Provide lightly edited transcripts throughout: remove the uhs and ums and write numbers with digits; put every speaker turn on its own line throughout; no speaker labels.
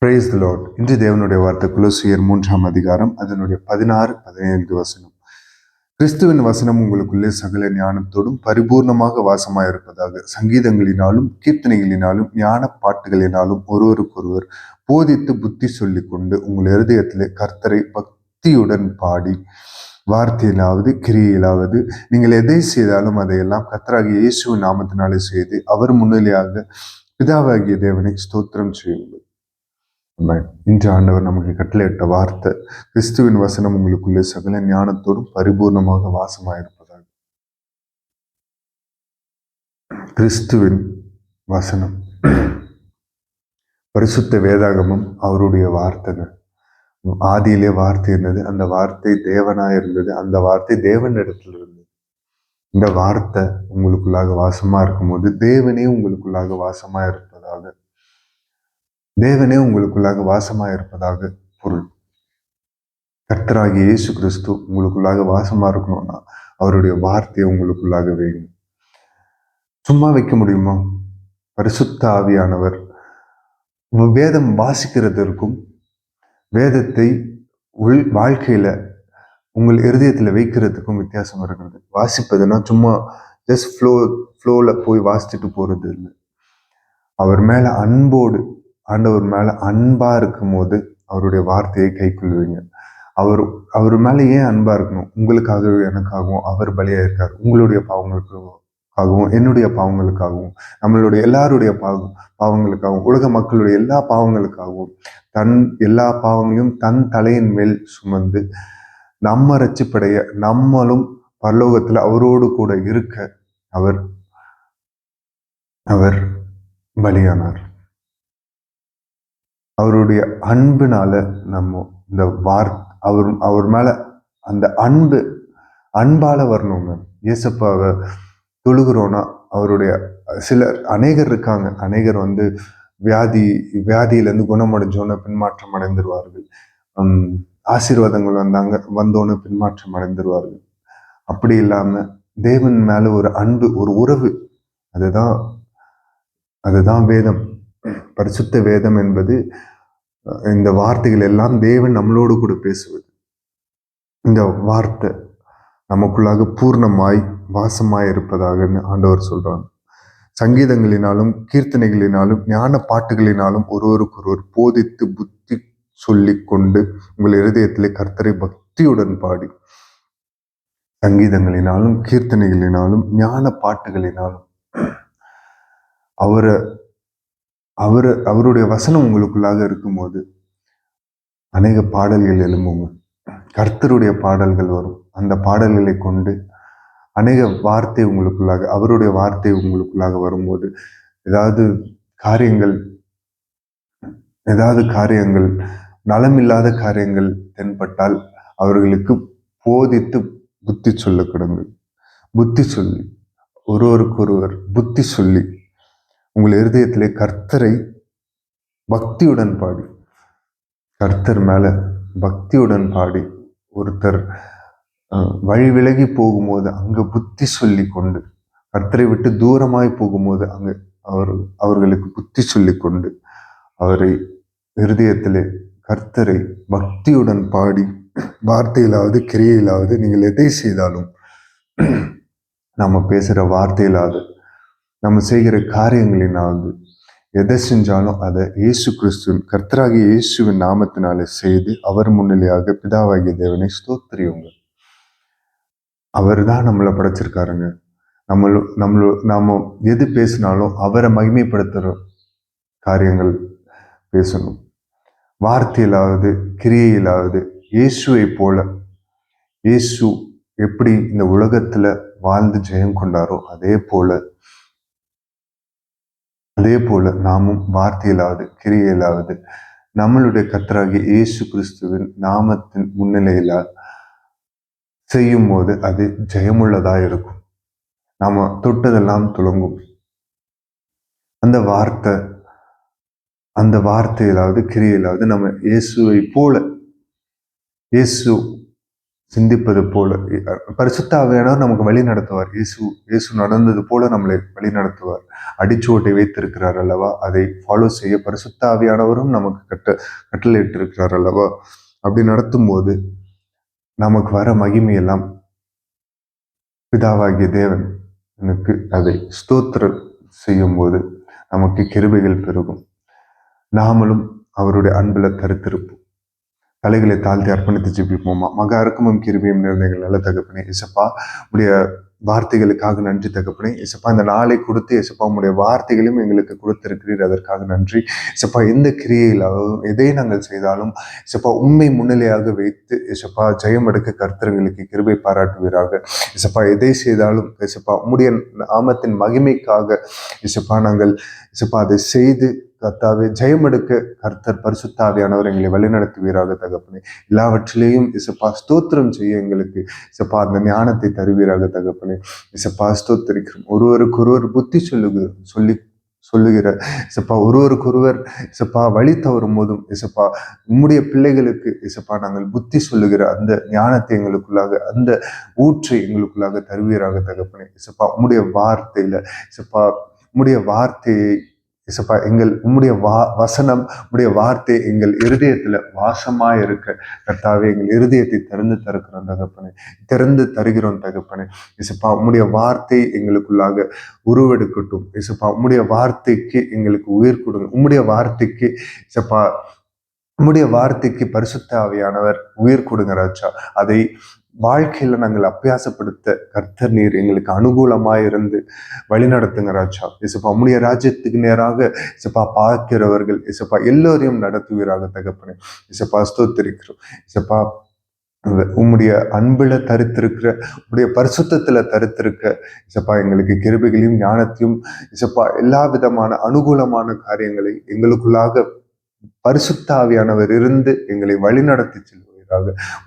Praise the Lord. இன்று தேவனுடைய வார்த்தை கொலோசியர் 3ஆம் அதிகாரம் அதனுடைய 16-17 வசனம். கிறிஸ்துவின் வசனம் உங்களுக்குள்ளே சகல ஞானத்தோடும் பரிபூர்ணமாக வாசமாயிருப்பதாக சங்கீதங்களினாலும் கீர்த்தனைகளினாலும் ஞான பாட்டுகளினாலும் ஒருவருக்கொருவர் போதித்து புத்தி சொல்லி கொண்டு உங்கள் இருதயத்திலே கர்த்தரை பக்தியுடன் பாடி வார்த்தையிலாவது கிரியையிலாவது நீங்கள் எதை செய்தாலும் அதையெல்லாம் கர்த்தராகிய இயேசுவின் நாமத்தினாலே செய்து அவர் முன்னிலையாக பிதாவாகிய தேவனை ஸ்தோத்திரம் செய்யுங்கள். இன்று ஆண்டவர் நமக்கு கட்டளையிட்ட வார்த்தை, கிறிஸ்துவின் வசனம் உங்களுக்குள்ளே சகல ஞானத்தோடும் பரிபூர்ணமாக வாசமாயிருப்பதாக. கிறிஸ்துவின் வசனம், பரிசுத்த வேதாகமம் அவருடைய வார்த்தைகள். ஆதியிலே வார்த்தை இருந்தது, அந்த வார்த்தை தேவனாய் இருந்தது, அந்த வார்த்தை தேவனிடத்தில் இருந்தது. இந்த வார்த்தை உங்களுக்குள்ளாக வாசமா இருக்கும்போது தேவனே உங்களுக்குள்ளாக வாசமா இருப்பதாக, தேவனே உங்களுக்குள்ளாக வாசமாயிருப்பதாக பொருள். கர்த்தராகிய இயேசு கிறிஸ்து உங்களுக்குள்ளாக வாசமா இருக்கணும்னா அவருடைய வார்த்தையை உங்களுக்குள்ளாக வைங்க. சும்மா வைக்க முடியுமா? பரிசுத்த ஆவியானவர் வேதம் வாசிக்கிறதற்கும் வேதத்தை வாழ்க்கையில உங்கள் இருதயத்துல வைக்கிறதுக்கும் வித்தியாசம் இருக்கிறது. வாசிப்பதுன்னா சும்மா ஜஸ்ட் ஃப்ளோல போய் வாசிச்சுட்டு போறது இல்லை. அவர் மேல அன்போடு, ஆண்டவர் மேல அன்பா இருக்கும் போது அவருடைய வார்த்தையை கை கொள்வீங்க. அவர் மேல ஏன் அன்பா இருக்கணும்? உங்களுக்காகவும் எனக்காகவும் அவர் பலியா இருக்கார். உங்களுடைய பாவங்களுக்காகவும் என்னுடைய பாவங்களுக்காகவும் நம்மளுடைய எல்லாருடைய பாவங்களுக்காகவும் உலக மக்களுடைய எல்லா பாவங்களுக்காகவும் தன் எல்லா பாவங்களையும் தன் தலையின் மேல் சுமந்து நம்ம ரட்சிப்படைய, நம்மளும் பரலோகத்துல அவரோடு கூட இருக்க அவர் பலியானார். அவருடைய அன்புனால நம்ம இந்த அவர் மேல அந்த அன்பால வரணுங்க. இயேசப்பாவை தொழுகிறோன்னா அவருடைய அநேகர் இருக்காங்க. அநேகர் வியாதியிலேருந்து குணமடைஞ்சோன்னு பின்மாற்றம் அடைந்துருவார்கள். ஆசீர்வாதங்கள் வந்தோன்னு பின்மாற்றம் அடைந்துருவார்கள். அப்படி இல்லாம தேவன் மேல ஒரு அன்பு, ஒரு உறவு, அதுதான் வேதம். பரிசுத்த வேதம் என்பது இந்த வார்த்தைகள் எல்லாம் தேவன் நம்மளோடு கூட பேசுவது. இந்த வார்த்தை நமக்குள்ளாக பூர்ணமாய் வாசமாய் இருப்பதாக ஆண்டவர் சொல்றாங்க. சங்கீதங்களினாலும் கீர்த்தனைகளினாலும் ஞான பாட்டுகளினாலும் ஒருவருக்கொருவர் போதித்து புத்தி சொல்லி கொண்டு உங்கள் இருதயத்திலே கர்த்தரை பக்தியுடன் பாடி, சங்கீதங்களினாலும் கீர்த்தனைகளினாலும் ஞான பாட்டுகளினாலும் அவருடைய வசனம் உங்களுக்குள்ளாக இருக்கும்போது அநேக பாடல்கள் எழும்புங்க. கர்த்தருடைய பாடல்கள் வரும். அந்த பாடல்களை கொண்டு அநேக வார்த்தை உங்களுக்குள்ளாக, அவருடைய வார்த்தை உங்களுக்குள்ளாக வரும்போது ஏதாவது காரியங்கள் நலமில்லாத காரியங்கள் தென்பட்டால் அவர்களுக்கு போதித்து புத்தி சொல்ல கொடுங்கள். புத்தி சொல்லி ஒருவருக்கொருவர் புத்தி சொல்லி உங்கள் இருதயத்திலே கர்த்தரை பக்தியுடன் பாடி, கர்த்தர் மேல பக்தியுடன் பாடி, ஒருத்தர் வழி விலகி போகும்போது அங்க புத்தி சொல்லி கொண்டு, கர்த்தரை விட்டு தூரமாய் போகும்போது அங்கு அவர்களுக்கு புத்தி சொல்லி கொண்டு அவரை இருதயத்திலே கர்த்தரை பக்தியுடன் பாடி, வார்த்தையிலாவது கிரியையிலாவது நீங்கள் எதை செய்தாலும், நம்ம பேசுற வார்த்தையிலாவது நம்ம செய்கிற காரியங்களினாவது எதை செஞ்சாலும் அதை இயேசு கிறிஸ்துவின், கர்த்தராகிய இயேசுவின் நாமத்தினாலே செய்து அவர் முன்னிலையாக பிதாவாகிய தேவனை ஸ்தோத்திரியுங்க. அவர் தான் நம்மளை படைச்சிருக்காருங்க. நாம எது பேசினாலும் அவரை மகிமைப்படுத்துற காரியங்கள் பேசணும். வார்த்தையிலாவது கிரியையிலாவது இயேசுவை போல, இயேசு எப்படி இந்த உலகத்துல வாழ்ந்து ஜெயம் கொண்டாரோ அதே போல நாமும் வார்த்தையிலாவது கிரியையிலாவது நம்மளுடைய கர்த்தராகிய இயேசு கிறிஸ்துவின் நாமத்தின் முன்னிலையில செய்யும் போது அது ஜெயமுள்ளதா இருக்கும். நாம தொட்டதெல்லாம் துலங்கும். அந்த வார்த்தையிலாவது கிரியையிலாவது நம்ம இயேசுவை போல, இயேசு சிந்திப்பது போல பரிசுத்த ஆவியானவர் நமக்கு வழி நடத்துவார். இயேசு நடந்தது போல நம்மளை வழி நடத்துவார். அடிச்சுவட்டை வைத்திருக்கிறார் அல்லவா, அதை ஃபாலோ செய்ய பரிசுத்த ஆவியானவரும் நமக்கு கட்டளையிட்டு இருக்கிறார் அல்லவா. அப்படி நடத்தும் போது நமக்கு வர மகிமையெல்லாம் பிதாவாகிய தேவன் எனக்கு அதை ஸ்தோத்திரம் செய்யும் போது நமக்கு கிருபைகள் பெருகும். நாமளும் அவருடைய அன்புல கருத்திருப்போம். தலைகளை தாழ்த்தி அர்ப்பணித்து ஜெபிப்போமா. மகா இரக்கமும் கிருபையும் நிறைந்த எங்கள் நல்ல தகப்பனே, இசப்பா உடைய வார்த்தைகளுக்காக நன்றி தகப்பனே. இசப்பா இந்த நாளை கொடுத்து இசப்பா உடைய வார்த்தைகளையும் எங்களுக்கு கொடுத்திருக்கிறீர், அதற்காக நன்றி. இசப்பா எந்த கிரியையிலாகவும் எதை நாங்கள் செய்தாலும் இசப்பா உண்மை முன்னிலையாக வைத்து இசப்பா ஜெயம் எடுக்க கர்த்தர்களுக்கு கிருபை பாராட்டுவீராக. இசப்பா எதை செய்தாலும் இசப்பா உம்முடைய நாமத்தின் மகிமைக்காக இசப்பா நாங்கள் இசப்பா அதை செய்து கர்த்தாவே ஜெயம் எடுக்க கர்த்தர் பரிசுத்த ஆவியானவர் எங்களை வழிநடத்துவீராக தகப்பனே. எல்லாவற்றிலேயும் இசப்பா ஸ்தோத்திரம் செய்ய எங்களுக்கு இசப்பா அந்த ஞானத்தை தருவீராக தகப்பனே. இசப்பா ஸ்தோத்திரிக்கிறோம். ஒருவருக்கொருவர் புத்தி சொல்லுகிற இசப்பா ஒருவருக்கொருவர் இசப்பா வழி தவறும் போதும் இசப்பா உம்முடைய பிள்ளைகளுக்கு இசப்பா நாங்கள் புத்தி சொல்லுகிற அந்த ஞானத்தை எங்களுக்குள்ளாக, அந்த ஊற்றை எங்களுக்குள்ளாக தருவீராக தகப்பனே. இசப்பா உம்முடைய வார்த்தையில இசப்பா உம்முடைய வார்த்தையை இசப்பா உம்முடைய வசனம் உம்முடைய வார்த்தை எங்கள் இருதயத்துல வாசமா இருக்க கர்த்தாவே எங்கள் இருதயத்தை திறந்து தருகிறோம் தகப்பனே, திறந்து தருகிறோம் தகப்பனே. இசப்பா உம்முடைய வார்த்தை எங்களுக்குள்ளாக உருவெடுக்கட்டும். இசப்பா உம்முடைய வார்த்தைக்கு எங்களுக்கு உயிர் கொடுங்க. உம்முடைய வார்த்தைக்கு இசப்பா உம்முடைய வார்த்தைக்கு பரிசுத்த ஆவியானவர் உயிர் கொடுங்க ராஜா. அதை வாழ்க்கையில நாங்கள் அபியாசப்படுத்த கர்த்தர் நீர் எங்களுக்கு அனுகூலமாய் இருந்து வழி நடத்துங்க ராஜா. இசப்பா உம்முடைய ராஜ்யத்துக்கு நேராக இசப்பா பார்க்கிறவர்கள் இசப்பா எல்லோரையும் நடத்துவீராக தகப்பனே. இசப்பா ஸ்தோத்திரிக்கிறோம். இசப்பா உம்முடைய அன்புல தரித்திருக்கிற உம்முடைய பரிசுத்தத்துல தரித்திருக்க இசப்பா எங்களுக்கு கிருபைகளையும் ஞானத்தையும் இசப்பா எல்லா விதமான அனுகூலமான காரியங்களை எங்களுக்குள்ளாக பரிசுத்த ஆவியானவர் இருந்து எங்களை வழிநடத்தி செல்வார்.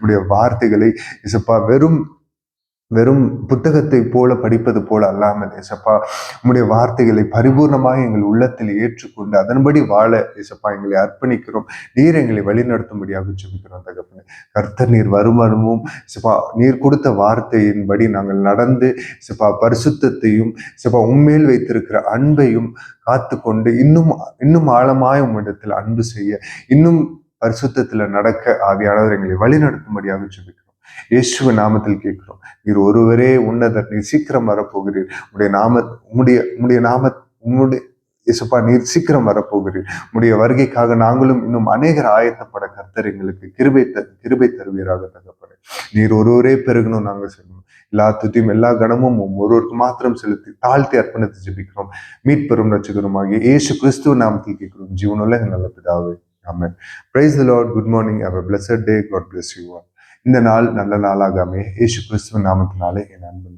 உடைய வார்த்தைகளை இசப்பா வெறும் புத்தகத்தை போல படிப்பது போல அல்லாமல் இசப்பா உம்முடைய வார்த்தைகளை பரிபூர்ணமாக எங்கள் உள்ளத்தில் ஏற்றுக்கொண்டு அதன்படி வாழ இசப்பா எங்களை அர்ப்பணிக்கிறோம். நீர் எங்களை வழிநடத்தும்படியாக ஜெபிக்கிறோம் தகப்பனே. கர்த்தர் நீர் வருமானமும் இசப்பா நீர் கொடுத்த வார்த்தையின்படி நாங்கள் நடந்து இசப்பா பரிசுத்தத்தையும் இசப்பா உண்மையில் வைத்திருக்கிற அன்பையும் காத்து கொண்டு இன்னும் ஆழமாய் உம்மிடத்தில் அன்பு செய்ய, இன்னும் பரிசுத்தத்துல நடக்க ஆவியானவர் எங்களை வழி நடத்தும்படியாக ஜெபிக்கிறோம். இயேசுவ நாமத்தில் கேட்கிறோம். நீர் ஒருவரே உன்னதர். நீர் சீக்கிரம் வரப்போகிறீர். உம்முடைய இயேசுப்பா நீர் சீக்கிரம் வரப்போகிறீர். உம்முடைய வருகைக்காக நாங்களும் இன்னும் அநேகர் ஆயத்தப்பட கர்த்தர் எங்களுக்கு கிருபை தருவீராக தகப்பனே. நீர் ஒருவரே பெருகணும் நாங்கள் சொல்லணும். எல்லா துதியும் எல்லா கணமும் ஒருவருக்கு மாத்திரம் செலுத்தி தாழ்த்தி அர்ப்பணித்து ஜெபிக்கிறோம். மீட்பெரும் ரட்சகருமாகிய இயேசு கிறிஸ்துவ நாமத்தில் கேட்கிறோம். ஜீவனுள்ள நல்ல பிதாவே, ஆமென். Praise the Lord. Good morning. Have a blessed day. God bless you all. இந்த நாள் நல்ல நாளாக அமைய இயேசு கிறிஸ்துவின் நாமத்தினாலே என் அன்பு